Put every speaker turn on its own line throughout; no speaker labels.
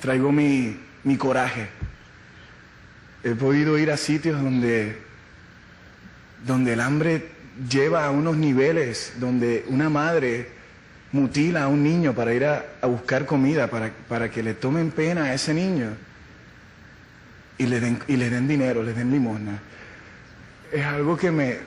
traigo mi coraje. He podido ir a sitios donde el hambre lleva a unos niveles, donde una madre mutila a un niño para ir a buscar comida, para que le tomen pena a ese niño y le den dinero, le den limosna. Es algo que me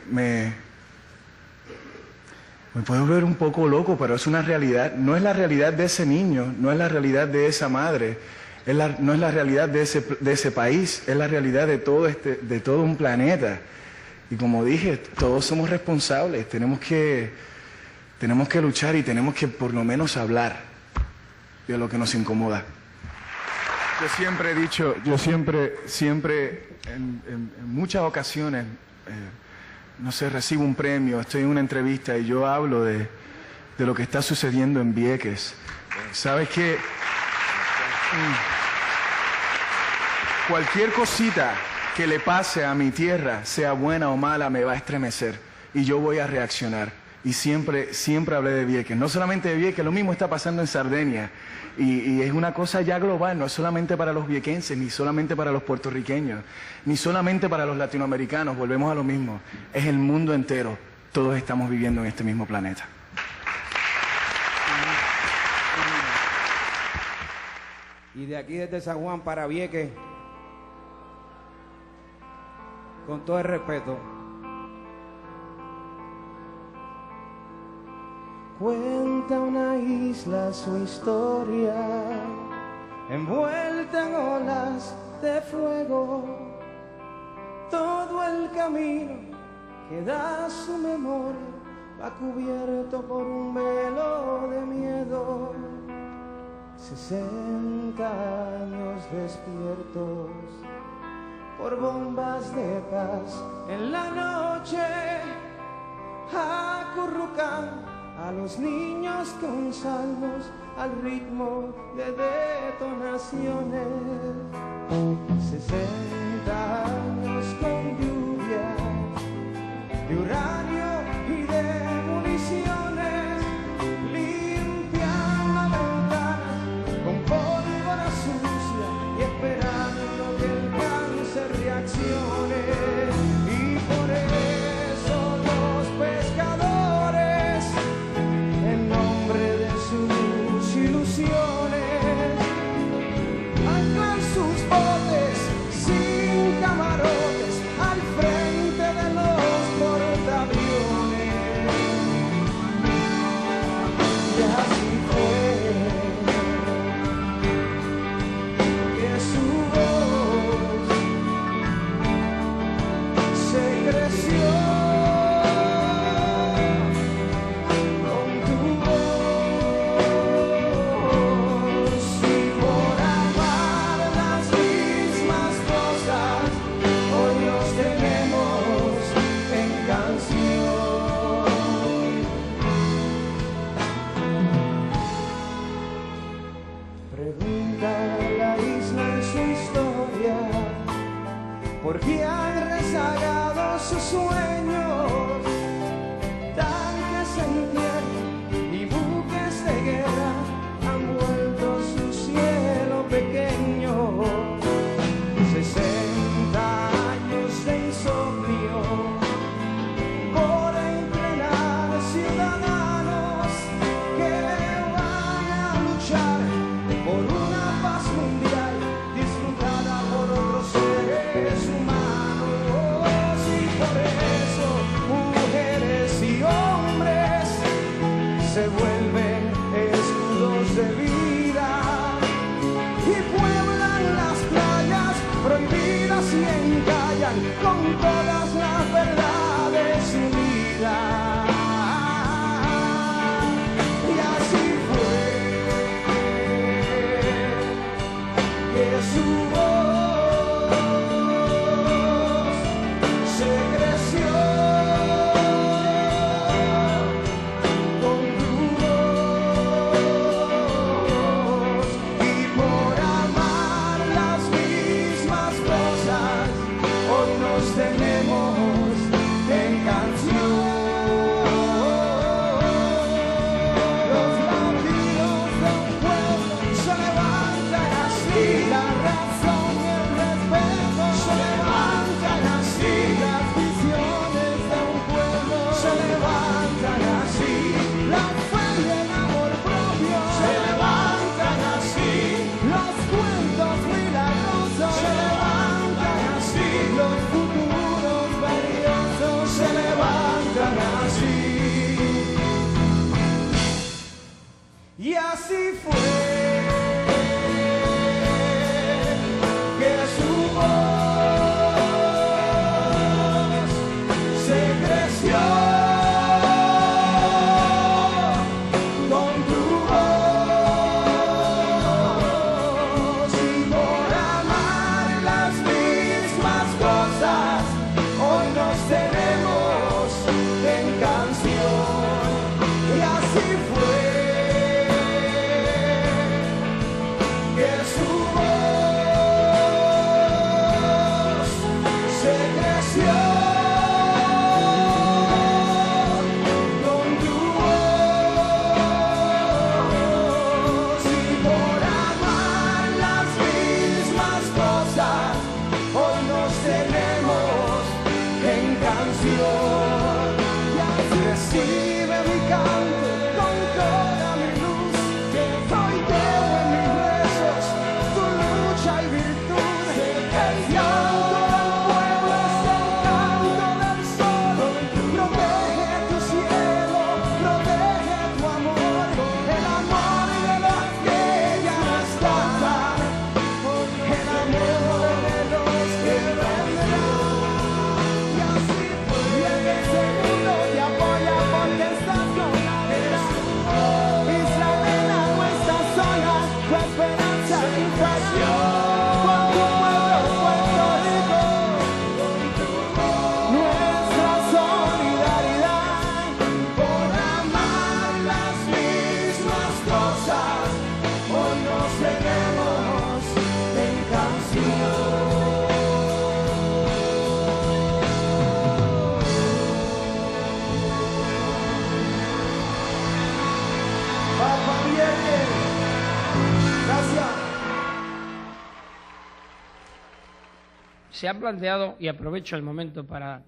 puede volver un poco loco, pero es una realidad. No es la realidad de ese niño, no es la realidad de esa madre, no es la realidad de ese país, es la realidad de todo un planeta. Y como dije, todos somos responsables, tenemos que luchar y tenemos que por lo menos hablar de lo que nos incomoda. Yo siempre he dicho, en muchas ocasiones, no sé, recibo un premio, estoy en una entrevista y yo hablo de lo que está sucediendo en Vieques. ¿Sabes qué? Cualquier cosita que le pase a mi tierra, sea buena o mala, me va a estremecer y yo voy a reaccionar. Y siempre hablé de Vieques, no solamente de Vieques, lo mismo está pasando en Sardenia. Y es una cosa ya global, no es solamente para los viequenses, ni solamente para los puertorriqueños, ni solamente para los latinoamericanos, volvemos a lo mismo. Es el mundo entero, todos estamos viviendo en este mismo planeta.
Y de aquí desde San Juan para Vieques, con todo el respeto, cuenta una isla su historia, envuelta en olas de fuego. Todo el camino que da su memoria va cubierto por un velo de miedo. 60 años despiertos por bombas de paz en la noche, acurrucan a los niños con salmos al ritmo de detonaciones. 60 años con lluvia de uranio y de municiones, limpiando ventanas con pólvora sucia y esperando que el cáncer reaccione. Y por eso los pescadores, en nombre de sus ilusiones, anclan sus botes sin camarotes al frente de los portaaviones. Y así fue que su voz se creció. Porque han rezagado sus sueños, tanques en tierra y buques de guerra han vuelto su cielo pequeño. 60 años de insomnio por entrenar ciudadanos que van a luchar por una paz mundial disfrutada por otros seres humanos. Y por eso mujeres y hombres se vuelven escudos de vida y pueblan las playas prohibidas y encallan con todas las verdades unidas. Y así fue que su voz se creció con tu voz. Y por amar las mismas cosas hoy nos tenemos su voz se creció. Con tu voz y por amar las mismas cosas, hoy nos tenemos en canción. Recibe mi canto con toda mi luz, que hoy llevo en mis rezos tu lucha y virtud. El canto del pueblo es el canto del sol. Protege tu cielo, protege tu amor, el amor de los que ya no están, el amor de los que vendrán. Y así viene el segundo te apoya porque estás con la verdad. Israel no está sola, tu esperanza y pasión. Por tu pueblo, Puerto Rico, nuestra solidaridad. Por amar las mismas cosas, hoy nos tenemos en canción. Papá Viernes, gracias.
Se ha planteado, y aprovecho el momento para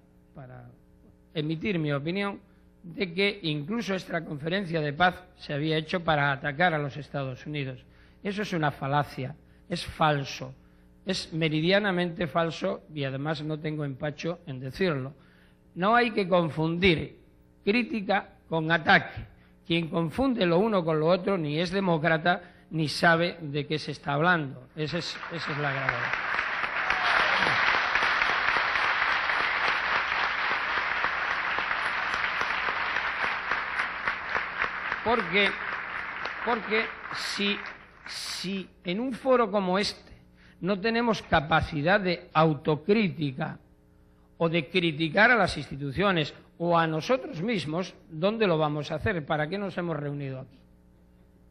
emitir mi opinión, de que incluso esta conferencia de paz se había hecho para atacar a los Estados Unidos. Eso es una falacia, es falso, es meridianamente falso y además no tengo empacho en decirlo. No hay que confundir crítica con ataque. Quien confunde lo uno con lo otro ni es demócrata ni sabe de qué se está hablando. Esa es la gravedad. Porque si en un foro como este no tenemos capacidad de autocrítica o de criticar a las instituciones o a nosotros mismos, ¿dónde lo vamos a hacer? ¿Para qué nos hemos reunido aquí?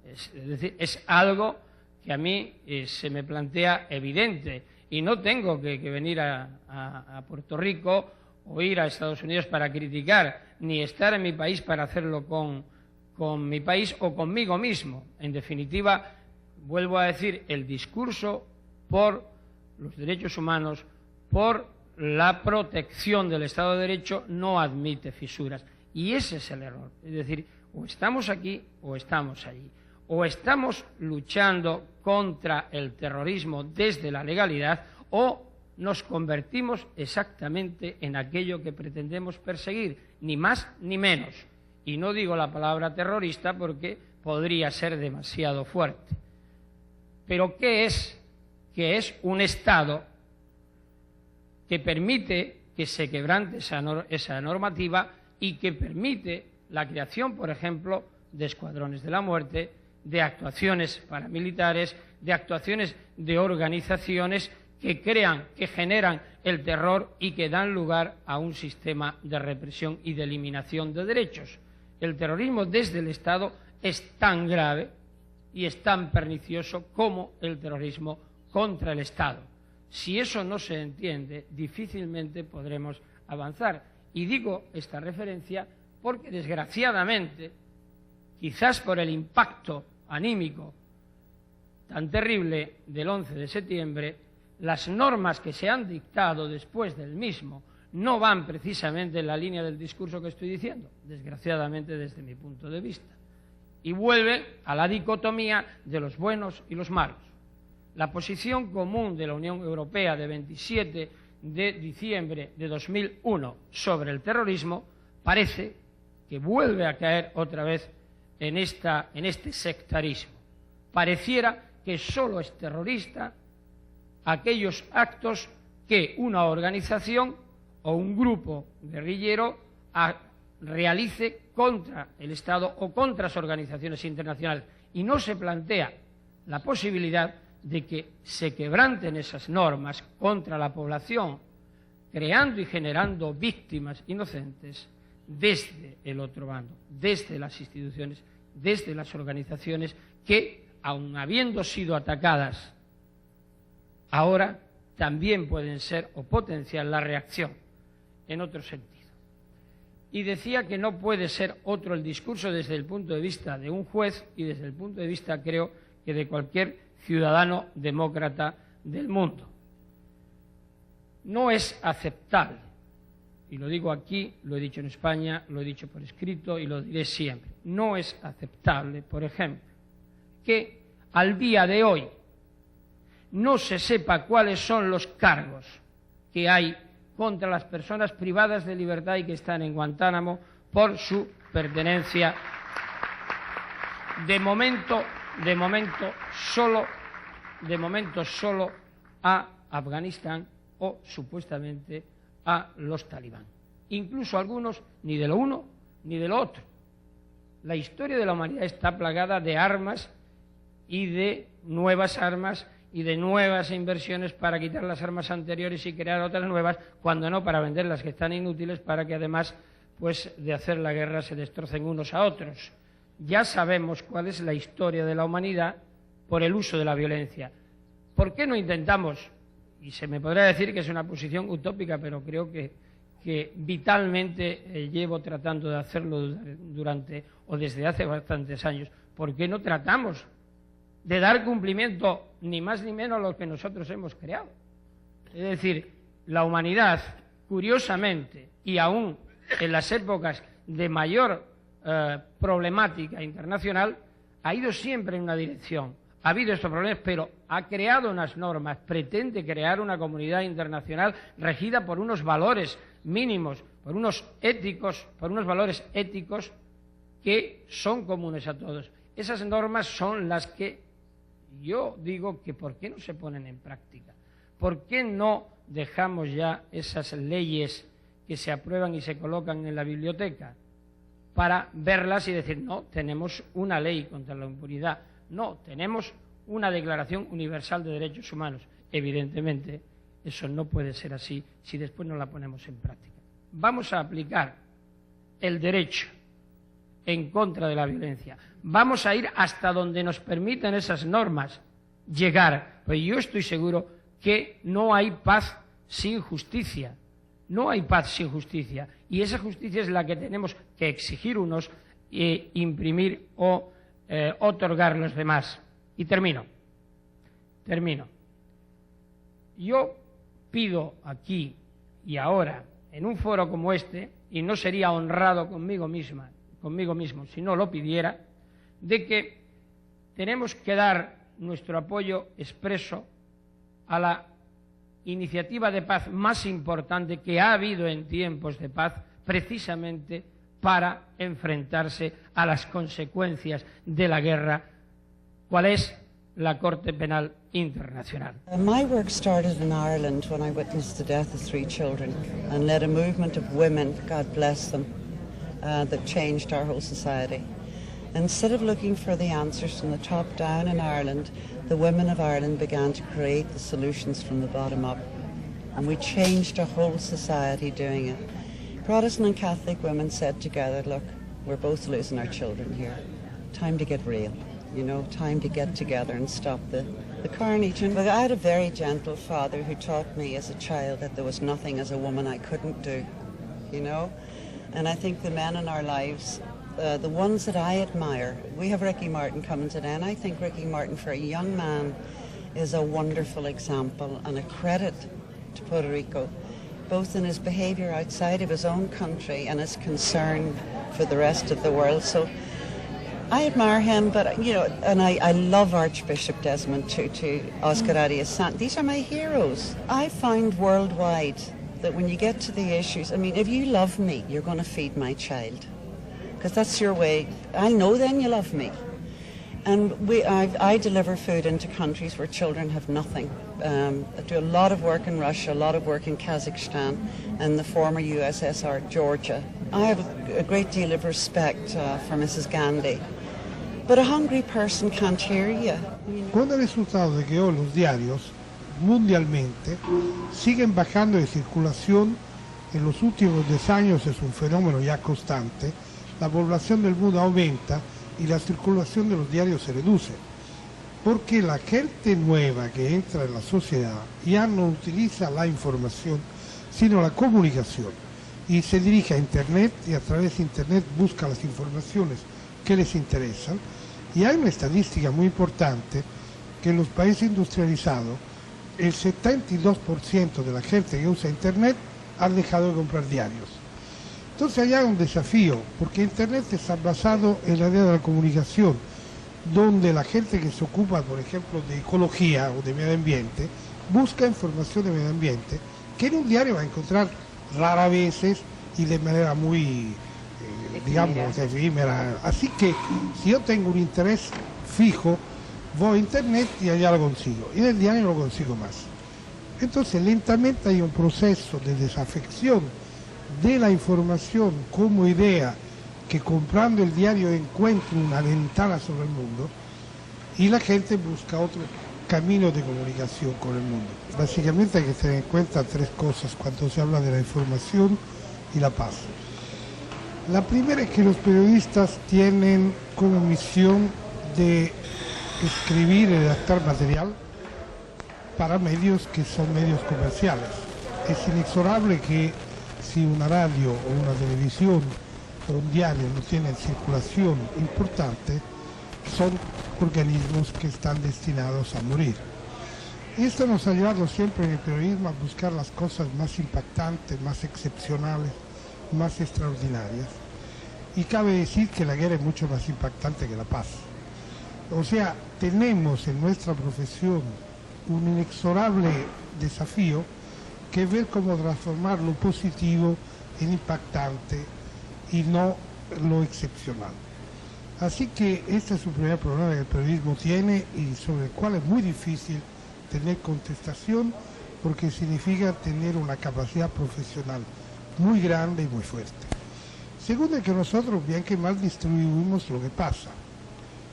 Es decir, es algo que a mí se me plantea evidente y no tengo que venir a Puerto Rico o ir a Estados Unidos para criticar, ni estar en mi país para hacerlo con mi país o conmigo mismo. En definitiva, vuelvo a decir, el discurso por los derechos humanos, por la protección del Estado de Derecho, no admite fisuras. Y ese es el error. Es decir, o estamos aquí o estamos allí. O estamos luchando contra el terrorismo desde la legalidad o nos convertimos exactamente en aquello que pretendemos perseguir, ni más ni menos. Y no digo la palabra terrorista porque podría ser demasiado fuerte. Pero ¿qué es? Que es un Estado que permite que se quebrante esa normativa y que permite la creación, por ejemplo, de escuadrones de la muerte, de actuaciones paramilitares, de actuaciones de organizaciones que crean, que generan el terror y que dan lugar a un sistema de represión y de eliminación de derechos. El terrorismo desde el Estado es tan grave y es tan pernicioso como el terrorismo contra el Estado. Si eso no se entiende, difícilmente podremos avanzar. Y digo esta referencia porque, desgraciadamente, quizás por el impacto anímico tan terrible del 11 de septiembre, las normas que se han dictado después del mismo no van precisamente en la línea del discurso que estoy diciendo, desgraciadamente desde mi punto de vista. Y vuelve a la dicotomía de los buenos y los malos. La posición común de la Unión Europea de 27 de diciembre de 2001 sobre el terrorismo parece que vuelve a caer otra vez en este sectarismo. Pareciera que solo es terrorista aquellos actos que una organización o un grupo guerrillero realice contra el Estado o contra las organizaciones internacionales. Y no se plantea la posibilidad de que se quebranten esas normas contra la población, creando y generando víctimas inocentes desde el otro bando, desde las instituciones, desde las organizaciones que, aun habiendo sido atacadas ahora también pueden ser o potenciar la reacción en otro sentido. Y decía que no puede ser otro el discurso desde el punto de vista de un juez y desde el punto de vista, creo, que de cualquier ciudadano demócrata del mundo. No es aceptable, y lo digo aquí, lo he dicho en España, lo he dicho por escrito y lo diré siempre, no es aceptable, por ejemplo, que al día de hoy no se sepa cuáles son los cargos que hay contra las personas privadas de libertad y que están en Guantánamo por su pertenencia, de momento solo a Afganistán o supuestamente a los talibán. Incluso algunos ni de lo uno ni de lo otro. La historia de la humanidad está plagada de armas y de nuevas armas y de nuevas inversiones para quitar las armas anteriores y crear otras nuevas, cuando no para vender las que están inútiles, para que además, pues, de hacer la guerra se destrocen unos a otros. Ya sabemos cuál es la historia de la humanidad por el uso de la violencia. ¿Por qué no intentamos? Y se me podrá decir que es una posición utópica, pero creo que vitalmente llevo tratando de hacerlo durante o desde hace bastantes años. ¿Por qué no tratamos de dar cumplimiento ni más ni menos a lo que nosotros hemos creado? Es decir, la humanidad, curiosamente, y aún en las épocas de mayor problemática internacional, ha ido siempre en una dirección. Ha habido estos problemas, pero ha creado unas normas, pretende crear una comunidad internacional regida por unos valores mínimos, por unos valores éticos que son comunes a todos. Esas normas son las que yo digo que ¿por qué no se ponen en práctica? ¿Por qué no dejamos ya esas leyes que se aprueban y se colocan en la biblioteca para verlas y decir, no, tenemos una ley contra la impunidad, no, tenemos una Declaración Universal de Derechos Humanos? Evidentemente, eso no puede ser así si después no la ponemos en práctica. Vamos a aplicar el derecho en contra de la violencia. Vamos a ir hasta donde nos permitan esas normas llegar. Pues yo estoy seguro que no hay paz sin justicia. No hay paz sin justicia. Y esa justicia es la que tenemos que exigir unos e imprimir o otorgar los demás. Y termino. Yo pido aquí y ahora, en un foro como este, y no sería honrado conmigo mismo si no lo pidiera, de que tenemos que dar nuestro apoyo expreso a la iniciativa de paz más importante que ha habido en tiempos de paz, precisamente para enfrentarse a las consecuencias de la guerra, ¿cuál es? La Corte Penal Internacional.
My work started in Ireland when I witnessed the death of 3 children and led a movement of women, God bless them, that changed our whole society. Instead of looking for the answers from the top down in Ireland, the women of Ireland began to create the solutions from the bottom up. And we changed our whole society doing it. Protestant and Catholic women said together, look, we're both losing our children here. Time to get real, you know, time to get together and stop the carnage. And I had a very gentle father who taught me as a child that there was nothing as a woman I couldn't do, you know. And I think the men in our lives, the ones that I admire, we have Ricky Martin coming today, and I think Ricky Martin, for a young man, is a wonderful example and a credit to Puerto Rico, both in his behaviour outside of his own country and his concern for the rest of the world. So I admire him, but, you know, and I love Archbishop Desmond Tutu, Oscar Arias Sant. These are my heroes. I find worldwide that when you get to the issues, I mean, if you love me, you're going to feed my child, because that's your way. I know then you love me. And I deliver food into countries where children have nothing. I do a lot of work in Russia, a lot of work in Kazakhstan and the former USSR, Georgia. I have a great deal of respect for Mrs. Gandhi. But a hungry person can't hear you.
Con el resultado de que hoy los diarios mundialmente siguen bajando de circulación, en los últimos 10 años es un fenómeno ya constante, la población del mundo aumenta y la circulación de los diarios se reduce. porque la gente nueva que entra en la sociedad ya no utiliza la información, sino la comunicación, y se dirige a Internet y a través de Internet busca las informaciones que les interesan. Y hay una estadística muy importante que en los países industrializados el 72% de la gente que usa Internet han dejado de comprar diarios. Entonces hay un desafío, porque Internet está basado en la idea de la comunicación, donde la gente que se ocupa, por ejemplo, de ecología o de medio ambiente, busca información de medio ambiente, que en un diario va a encontrar rara veces y de manera muy, digamos, efímera. Así que si yo tengo un interés fijo, voy a Internet y allá lo consigo, y en el diario no lo consigo más. Entonces lentamente hay un proceso de desafección de la información como idea, que comprando el diario encuentra una ventana sobre el mundo, y la gente busca otro camino de comunicación con el mundo. Básicamente hay que tener en cuenta tres cosas cuando se habla de la información y la paz. La primera es que los periodistas tienen como misión de escribir y redactar material para medios que son medios comerciales. Es inexorable que si una radio o una televisión o un diario no tienen circulación importante, son organismos que están destinados a morir. Esto nos ha llevado siempre en el periodismo a buscar las cosas más impactantes, más excepcionales, más extraordinarias. Y cabe decir que la guerra es mucho más impactante que la paz. O sea, tenemos en nuestra profesión un inexorable desafío, que es ver cómo transformar lo positivo en impactante y no lo excepcional. Así que este es un primer problema que el periodismo tiene y sobre el cual es muy difícil tener contestación, porque significa tener una capacidad profesional muy grande y muy fuerte. Segundo, es que nosotros bien que mal distribuimos lo que pasa.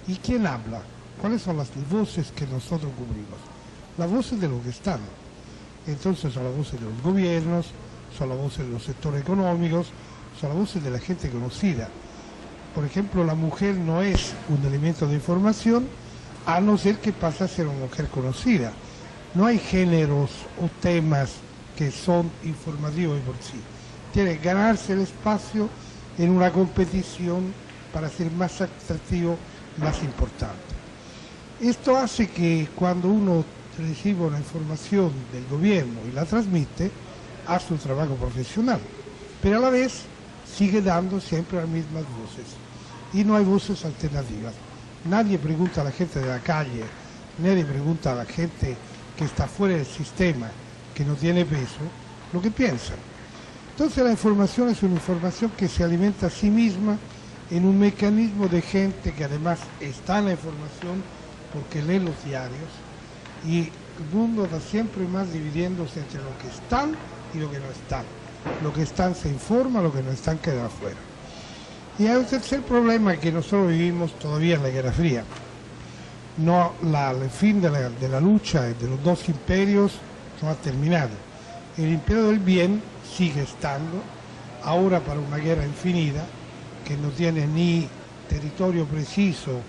¿Y quién habla? ¿Cuáles son las voces que nosotros cubrimos? Las voces de los que están. Entonces son las voces de los gobiernos, son las voces de los sectores económicos, son las voces de la gente conocida. Por ejemplo, la mujer no es un elemento de información, a no ser que pase a ser una mujer conocida. No hay géneros o temas que son informativos por sí. Tiene que ganarse el espacio en una competición para ser más atractivo, más importante. Esto hace que cuando uno recibe una información del gobierno y la transmite, hace un trabajo profesional, pero a la vez sigue dando siempre las mismas voces y no hay voces alternativas. Nadie pregunta a la gente de la calle, nadie pregunta a la gente que está fuera del sistema, que no tiene peso, lo que piensan. Entonces la información es una información que se alimenta a sí misma en un mecanismo de gente que además está en la información porque lee los diarios, y el mundo está siempre más dividiéndose entre lo que están y lo que no están. Lo que están se informa, lo que no están queda afuera. Y hay un tercer problema que nosotros vivimos todavía en la Guerra Fría. No, el fin de la lucha de los dos imperios no ha terminado. El imperio del bien sigue estando, ahora para una guerra infinita, que no tiene ni territorio preciso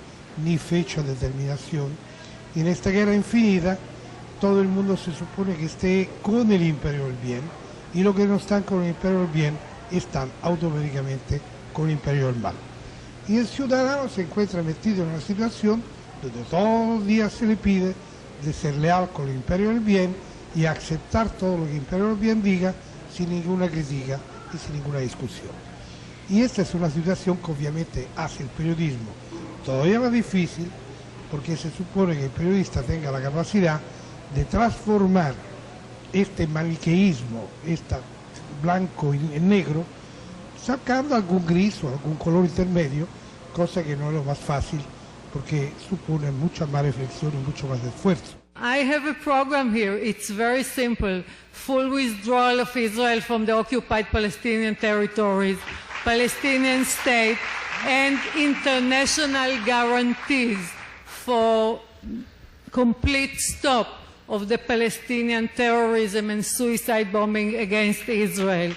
ni fecha de terminación. Y en esta guerra infinita todo el mundo se supone que esté con el imperio del bien, y los que no están con el imperio del bien están automáticamente con el imperio del mal. Y el ciudadano se encuentra metido en una situación donde todos los días se le pide de ser leal con el imperio del bien y aceptar todo lo que el imperio del bien diga sin ninguna crítica y sin ninguna discusión. Y esta es una situación que obviamente hace el periodismo todavía más difícil, porque se supone que el periodista tenga la capacidad de transformar este maniqueísmo, este blanco y negro, sacando algún gris o algún color intermedio, cosa que no es lo más fácil, porque supone mucha más reflexión y mucho más esfuerzo.
I have a program here. It's very simple. Full withdrawal of Israel from the occupied Palestinian territories, Palestinian state, and international guarantees for complete stop of the Palestinian terrorism and suicide bombing against Israel,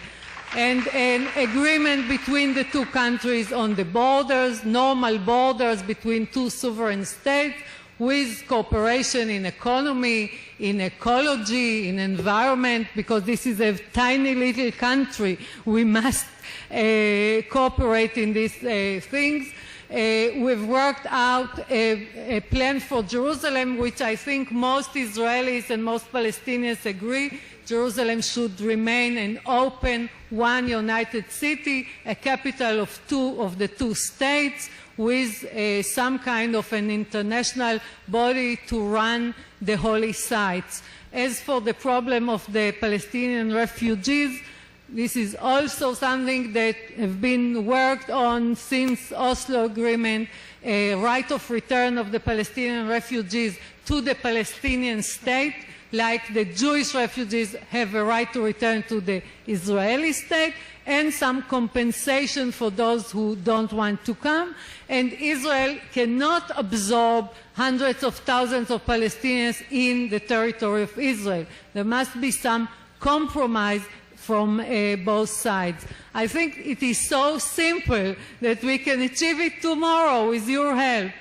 and an agreement between the two countries on the borders, normal borders between two sovereign states, with cooperation in economy, in ecology, in environment, because this is a tiny little country. We must cooperate in these things. We've worked out a plan for Jerusalem, which I think most Israelis and most Palestinians agree. Jerusalem should remain an open, one united city, a capital of the two states, with some kind of an international body to run the holy sites. As for the problem of the Palestinian refugees, this is also something that has been worked on since Oslo Agreement, a right of return of the Palestinian refugees to the Palestinian state, like the Jewish refugees have a right to return to the Israeli state, and some compensation for those who don't want to come. And Israel cannot absorb hundreds of thousands of Palestinians in the territory of Israel. There must be some compromise from both sides. I think it is so simple that we can achieve it tomorrow with your help.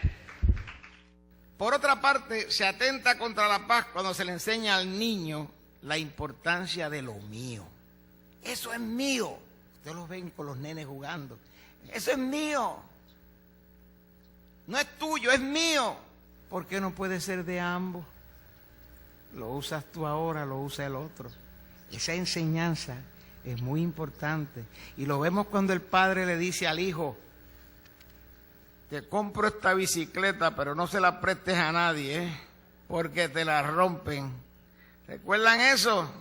Por otra parte, se atenta contra la paz cuando se le enseña al niño la importancia de lo mío. Eso es mío. Ustedes lo ven con los nenes jugando. Eso es mío. No es tuyo, es mío. ¿Por qué no puede ser de ambos? Lo usas tú ahora, lo usa el otro. Esa enseñanza es muy importante. Y lo vemos cuando el padre le dice al hijo: te compro esta bicicleta, pero no se la prestes a nadie, porque te la rompen. ¿Recuerdan eso?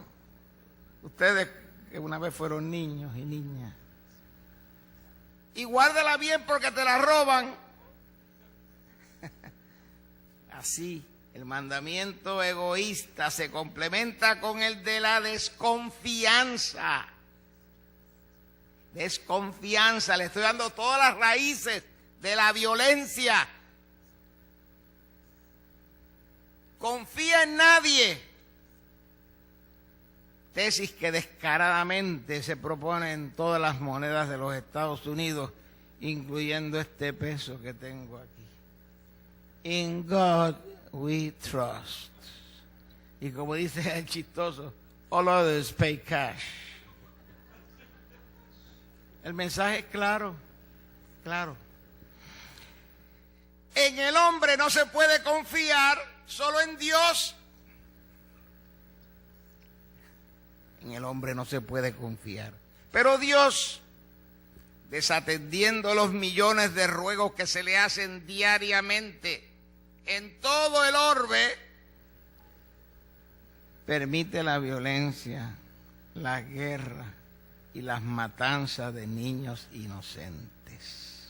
Ustedes que una vez fueron niños y niñas. Y guárdala bien porque te la roban. Así, el mandamiento egoísta se complementa con el de la desconfianza. Desconfianza, le estoy dando todas las raíces de la violencia. Confía en nadie. Tesis que descaradamente se propone en todas las monedas de los Estados Unidos, incluyendo este peso que tengo aquí. In God we trust. Y como dice el chistoso, all others pay cash. El mensaje es claro, claro. En el hombre no se puede confiar, solo en Dios. En el hombre no se puede confiar. Pero Dios, desatendiendo los millones de ruegos que se le hacen diariamente en todo el orbe, permite la violencia, la guerra y las matanzas de niños inocentes.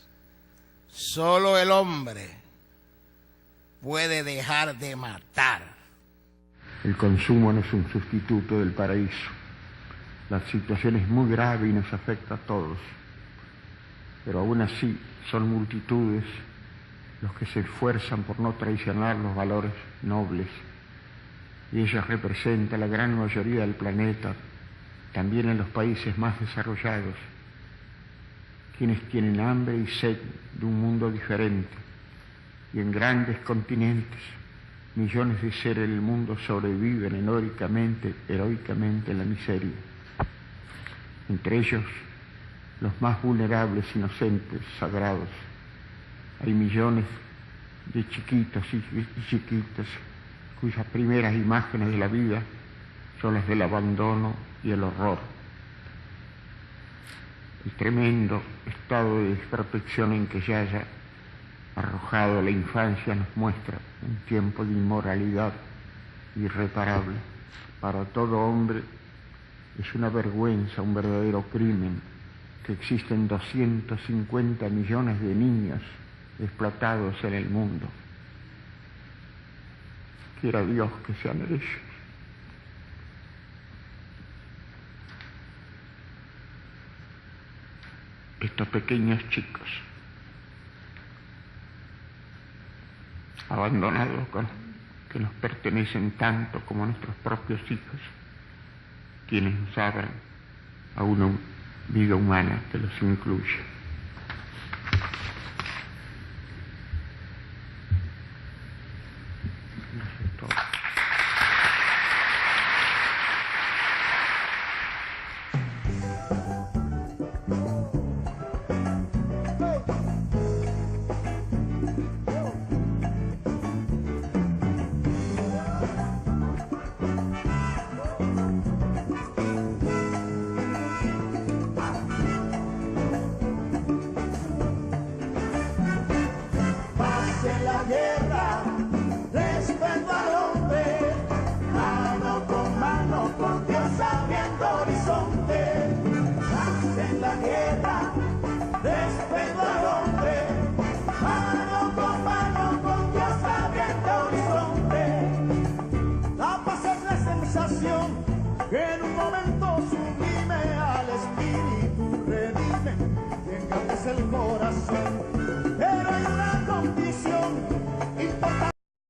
Solo el hombre puede dejar de matar.
El consumo no es un sustituto del paraíso. La situación es muy grave y nos afecta a todos. Pero aún así son multitudes los que se esfuerzan por no traicionar los valores nobles. Y ellos representan la gran mayoría del planeta, también en los países más desarrollados, quienes tienen hambre y sed de un mundo diferente. Y en grandes continentes, millones de seres del mundo sobreviven heroicamente en la miseria. Entre ellos, los más vulnerables, inocentes, sagrados. Hay millones de chiquitos y chiquitas cuyas primeras imágenes de la vida son las del abandono y el horror. El tremendo estado de desprotección en que ya haya arrojado la infancia nos muestra un tiempo de inmoralidad irreparable. Para todo hombre es una vergüenza, un verdadero crimen, que existen 250 millones de niños explotados en el mundo. Quiera Dios que sean ellos. Estos pequeños chicos, abandonados, que nos pertenecen tanto como nuestros propios hijos, quienes nos abran a una vida humana que los incluye.